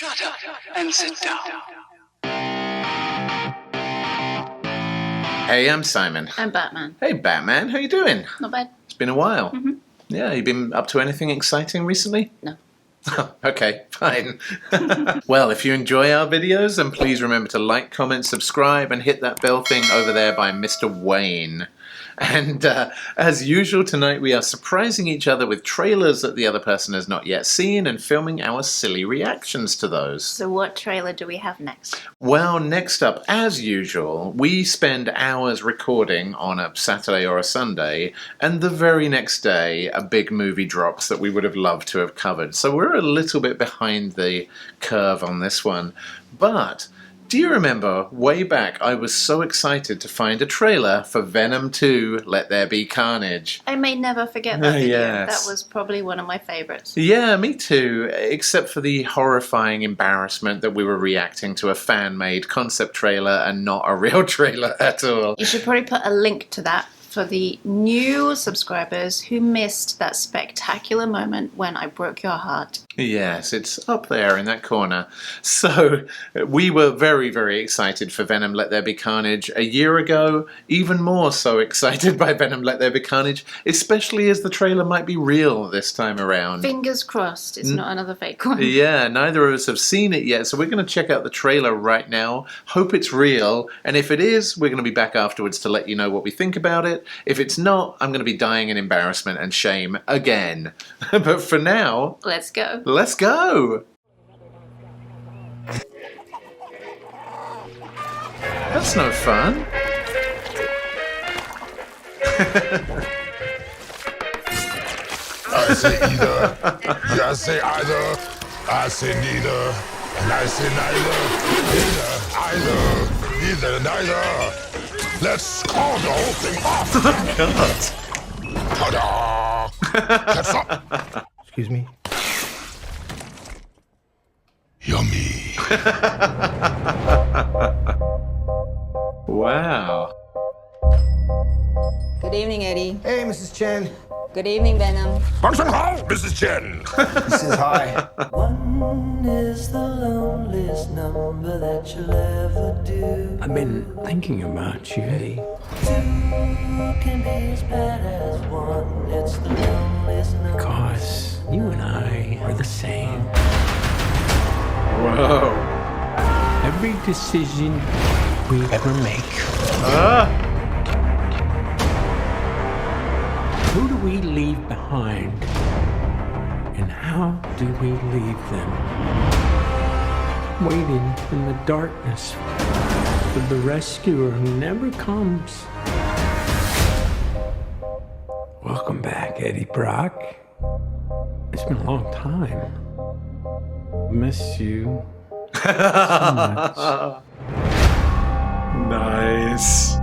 Shut up and sit down. Hey, I'm Simon. I'm Batman. Hey, Batman. How you doing? Not bad. It's been a while. Mm-hmm. Yeah, you been up to anything exciting recently? No. Okay, fine. Well, if you enjoy our videos, then please remember to like, comment, subscribe, and hit that bell thing over there by Mr. Wayne. And as usual, tonight we are surprising each other with trailers that the other person has not yet seen and filming our silly reactions to those. So what trailer do we have next? Well, next up, as usual, we spend hours recording on a Saturday or a Sunday, and the very next day a big movie drops that we would have loved to have covered. So we're a little bit behind the curve on this one. But do you remember, way back, I was so excited to find a trailer for Venom 2, Let There Be Carnage. I may never forget that video. Yes. That was probably one of my favourites. Yeah, me too, except for the horrifying embarrassment that we were reacting to a fan-made concept trailer and not a real trailer at all. You should probably put a link to that for the new subscribers who missed that spectacular moment when I broke your heart. Yes, it's up there in that corner. So, we were very, very excited for Venom Let There Be Carnage a year ago. Even more so excited by Venom Let There Be Carnage, especially as the trailer might be real this time around. Fingers crossed it's not another fake one. Yeah, neither of us have seen it yet, so we're going to check out the trailer right now, hope it's real, and if it is, we're going to be back afterwards to let you know what we think about it. If it's not, I'm going to be dying in embarrassment and shame again. But for now, Let's go. let's go! That's no fun. I say either, you say either, I say neither, and I say neither, either, neither. Let's call the whole thing off. God. Ta-da! Catch up. Excuse me? Yummy. Wow. Good evening, Eddie. Hey, Mrs. Chen. Good evening, Venom. Function hall, Mrs. Chen. He says hi. One is the loneliest number that you'll ever do. I've been thinking about you, Eddie. Two can be as bad as one. It's the loneliest number. Because you and I are the same. Whoa. Every decision we ever make. Who do we leave behind? And how do we leave them? Waiting in the darkness for the rescuer who never comes. Welcome back, Eddie Brock. It's been a long time. Miss you so much. Nice.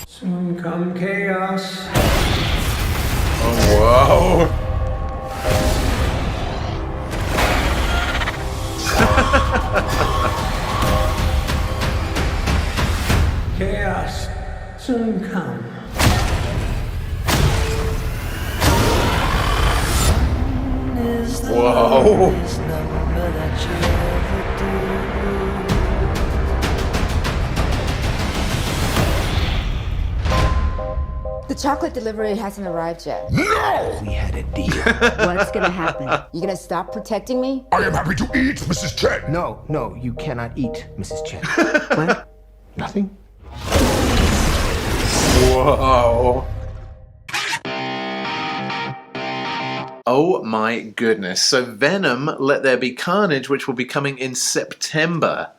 Soon come chaos. Oh, whoa. Chaos soon come. Is the Whoa. loneliest number that you'll ever do. The chocolate delivery hasn't arrived yet. No! We had a deal. What's gonna happen? You gonna stop protecting me? I am happy to eat, Mrs. Chen. No, you cannot eat, Mrs. Chen. What? Nothing? Whoa. Oh my goodness. So Venom, Let There Be Carnage, which will be coming in September,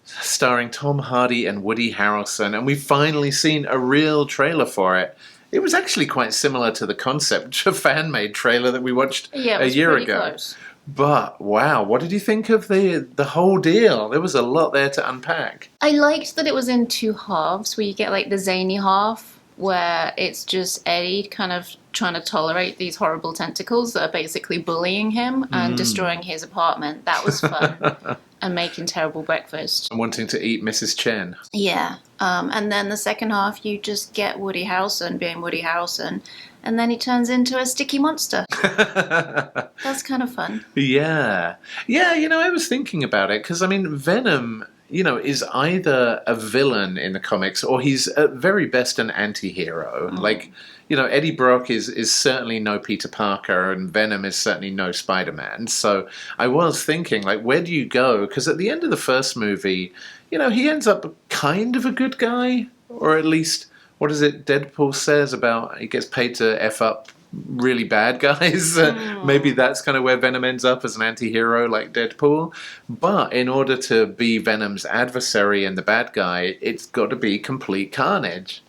starring Tom Hardy and Woody Harrelson, and we've finally seen a real trailer for it. It was actually quite similar to the concept fan-made trailer that we watched Yeah, it a was year pretty ago. close. But wow, what did you think of the whole deal? There was a lot there to unpack. I liked that it was in two halves, where you get like the zany half, where it's just Eddie kind of trying to tolerate these horrible tentacles that are basically bullying him and destroying his apartment. That was fun. and making terrible breakfast. And wanting to eat Mrs. Chen. Yeah. And then the second half, you just get Woody Harrelson being Woody Harrelson, and then he turns into a sticky monster. That's kind of fun. Yeah. Yeah, I was thinking about it, because, Venom, is either a villain in the comics, or he's at very best an anti-hero. Like, Eddie Brock is certainly no Peter Parker, and Venom is certainly no Spider-Man. So I was thinking, like, where do you go? Because at the end of the first movie, he ends up kind of a good guy, or at least, what is it Deadpool says about he gets paid to F up really bad guys. Maybe that's kind of where Venom ends up, as an anti-hero like Deadpool. But in order to be Venom's adversary and the bad guy, it's got to be complete carnage.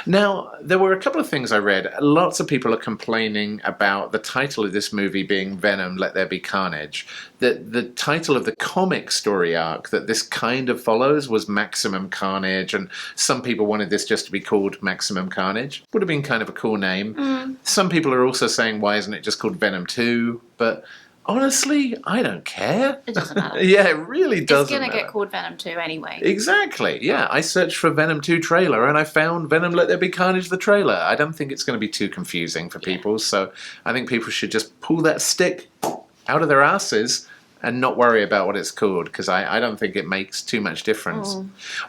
Now, there were a couple of things I read. Lots of people are complaining about the title of this movie being Venom, Let There Be Carnage. The title of the comic story arc that this kind of follows was Maximum Carnage, and some people wanted this just to be called Maximum Carnage. Would have been kind of a cool name. Some people are also saying, why isn't it just called Venom 2? But honestly, I don't care. It doesn't matter. Yeah, it really doesn't It's going to matter. get called Venom 2 anyway. Exactly, yeah. I searched for Venom 2 trailer and I found Venom Let There Be Carnage the trailer. I don't think it's going to be too confusing for people, so I think people should just pull that stick out of their asses and not worry about what it's called, because I don't think it makes too much difference.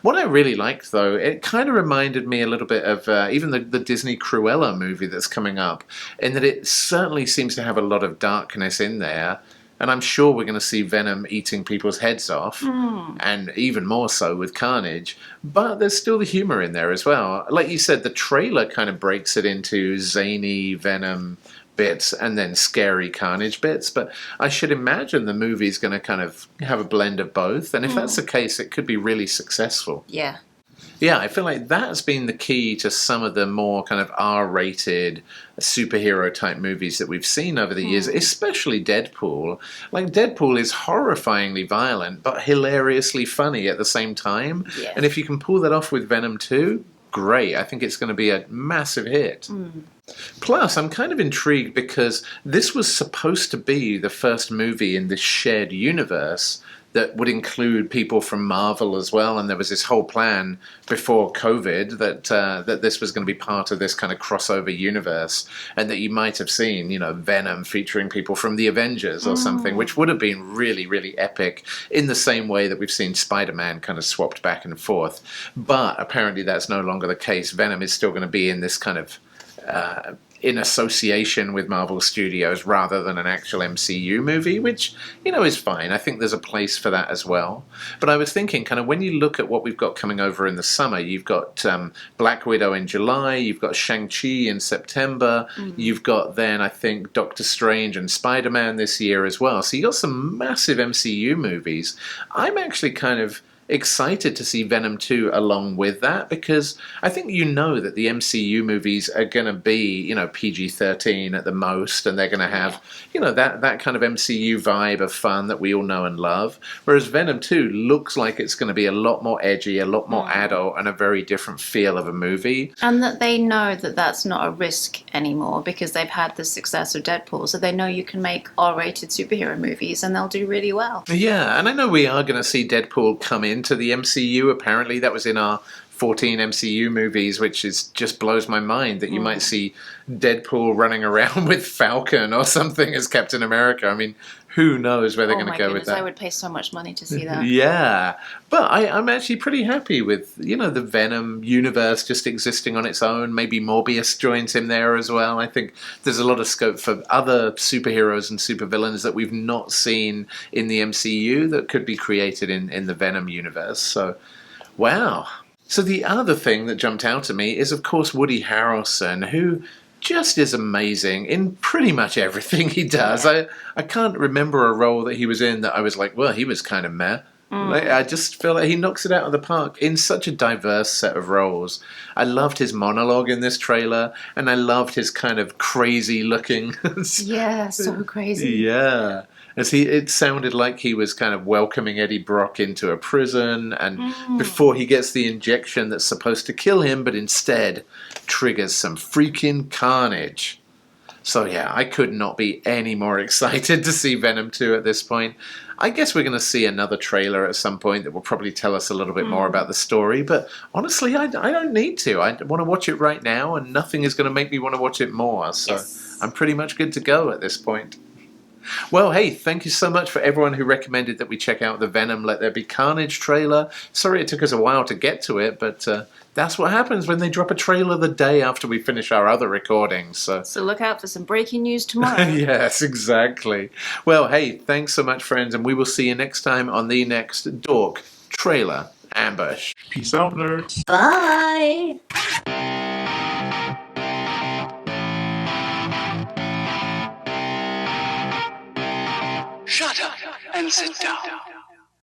What I really liked, though, it kind of reminded me a little bit of even the Disney Cruella movie that's coming up, in that it certainly seems to have a lot of darkness in there. And I'm sure we're going to see Venom eating people's heads off, and even more so with Carnage. But there's still the humor in there as well. Like you said, the trailer kind of breaks it into zany Venom bits and then scary Carnage bits. But I should imagine the movie's going to kind of have a blend of both. And if that's the case, it could be really successful. Yeah. Yeah, I feel like that's been the key to some of the more kind of R-rated superhero-type movies that we've seen over the years, especially Deadpool. Like, Deadpool is horrifyingly violent, but hilariously funny at the same time. Yes. And if you can pull that off with Venom 2, great. I think it's going to be a massive hit. Plus, I'm kind of intrigued because this was supposed to be the first movie in this shared universe that would include people from Marvel as well, and there was this whole plan before COVID that this was going to be part of this kind of crossover universe, and that you might have seen, Venom featuring people from the Avengers or something, which would have been really, really epic, in the same way that we've seen Spider-Man kind of swapped back and forth. But apparently that's no longer the case. Venom is still going to be in this kind of in association with Marvel Studios rather than an actual MCU movie, which, is fine. I think there's a place for that as well. But I was thinking, kind of, when you look at what we've got coming over in the summer, you've got Black Widow in July, you've got Shang-Chi in September, you've got then, I think, Doctor Strange and Spider-Man this year as well. So you got some massive MCU movies. I'm actually kind of excited to see Venom 2 along with that, because I think that the MCU movies are going to be, PG-13 at the most, and they're going to have, that kind of MCU vibe of fun that we all know and love. Whereas Venom 2 looks like it's going to be a lot more edgy, a lot more adult, and a very different feel of a movie. And that they know that that's not a risk anymore, because they've had the success of Deadpool, so they know you can make R-rated superhero movies and they'll do really well. Yeah, and I know we are going to see Deadpool come into the MCU. Apparently that was in our 14 MCU movies, which just blows my mind that you might see Deadpool running around with Falcon or something as Captain America. I mean, who knows where they're going to go with that. I would pay so much money to see that. Yeah, but I'm actually pretty happy with, the Venom universe just existing on its own. Maybe Morbius joins him there as well. I think there's a lot of scope for other superheroes and supervillains that we've not seen in the MCU that could be created in the Venom universe. So, wow. So the other thing that jumped out at me is, of course, Woody Harrelson, who just is amazing in pretty much everything he does. I can't remember a role that he was in that I was like, well, he was kind of meh. Like, I just feel like he knocks it out of the park in such a diverse set of roles. I loved his monologue in this trailer, and I loved his kind of crazy looking... Yeah, so crazy. Yeah. It sounded like he was kind of welcoming Eddie Brock into a prison, and before he gets the injection that's supposed to kill him, but instead triggers some freaking carnage. So yeah, I could not be any more excited to see Venom 2 at this point. I guess we're going to see another trailer at some point that will probably tell us a little bit more about the story, but honestly, I don't need to. I want to watch it right now, and nothing is going to make me want to watch it more, so Yes. I'm pretty much good to go at this point. Well, hey, thank you so much for everyone who recommended that we check out the Venom Let There Be Carnage trailer. Sorry it took us a while to get to it, but that's what happens when they drop a trailer the day after we finish our other recordings. So look out for some breaking news tomorrow. yes, exactly. Well, hey, thanks so much, friends, and we will see you next time on the next Dork Trailer Ambush. Peace out, nerds. Bye! Shut up and sit down.